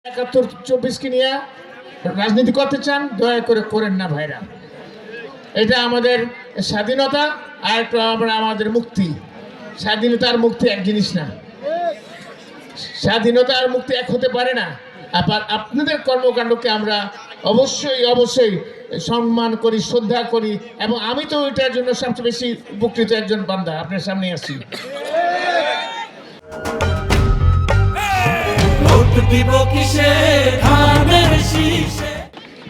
71-24 কে নিয়ে রাজনীতি করতে চান, দয়া করে করেন না ভাইরা। এটা আমাদের স্বাধীনতা আর একটা আমাদের মুক্তি। স্বাধীনতা আর মুক্তি এক জিনিস না, স্বাধীনতা আর মুক্তি এক হতে পারে না। আবার আপনাদের কর্মকাণ্ডকে আমরা অবশ্যই অবশ্যই সম্মান করি, শ্রদ্ধা করি, এবং আমি তো এটার জন্য সবচেয়ে বেশি উপকৃত একজন বান্দা আপনার সামনে আছি।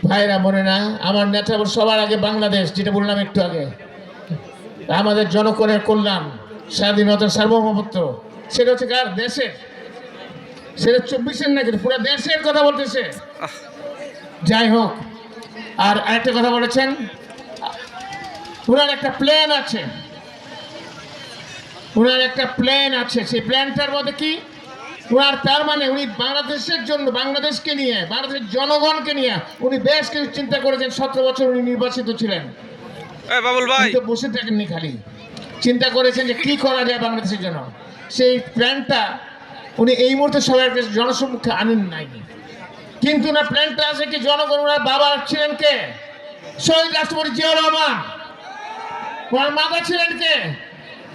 ভাইরা মনে না, আমার নেতা সবার আগে বাংলাদেশ, যেটা বললাম একটু আগে, আমাদের জনগণের কল্যাণ, স্বাধীনতার সার্বভৌমত্ব, সেটা হচ্ছে কার দেশের, সেটা 24-এর না, কিন্তু পুরো দেশের কথা বলতেছে। যাই হোক, আর আরেকটা কথা বলেছেন, ওনার একটা প্ল্যান আছে, ওনার একটা প্ল্যান আছে। সেই প্ল্যানটার মধ্যে কি ওনার, তার মানে উনি বাংলাদেশের জন্য, বাংলাদেশকে নিয়ে, বাংলাদেশের জনগণকে নিয়ে উনি বেশ কিছু চিন্তা করেছেন। 17 বছর উনি নির্বাচিত ছিলেন, বসে থাকেননি, খালি চিন্তা করেছেন যে কি করা যায় বাংলাদেশের জন্য। সেই প্ল্যানটা উনি এই মুহূর্তে সবার কাছে জনসম্মুখে আনেন নাই, কিন্তু না প্ল্যানটা আছে কি, জনগণ, ওনার বাবা ছিলেন কে, শহীদ রাষ্ট্রপতি জিয়াউর রহমান। ওনার মাতা ছিলেন কে,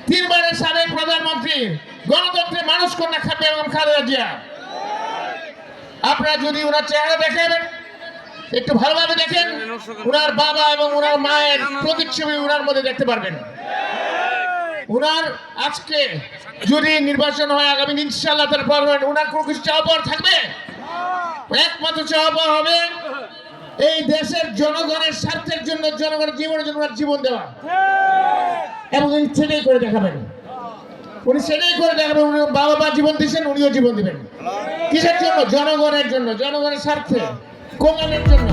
3 বারের সাবেক প্রধানমন্ত্রী, গণতন্ত্রের মানুষ কন্যা বেগম খালেদা জিয়া। আপনারা যদি ওনার চেহারা দেখেন, একটু ভালোভাবে দেখেন, ওনার বাবা এবং ওনার মায়ের প্রতিচ্ছবি ওনার মধ্যে দেখতে পারবেন। ওনার আজকে যদি নির্বাচন হয় আগামী, ইনশাআল্লাহ তার পর ওনার কোনো কিছু চাওয়া পাওয়ার থাকবে, একমাত্র চাওয়া পাওয়া হবে এই দেশের জনগণের স্বার্থের জন্য, জনগণের জীবনের জন্য ওনার জীবন দেওয়া, এবং উনি সেটাই করে দেখাবেন। উনি সেটাই করে দেখাবেন। উনি বাবা মা জীবন দিয়েছেন, উনিও জীবন দিবেন। কিসের জন্য? জনগণের জন্য, জনগণের স্বার্থে, কল্যাণের জন্য।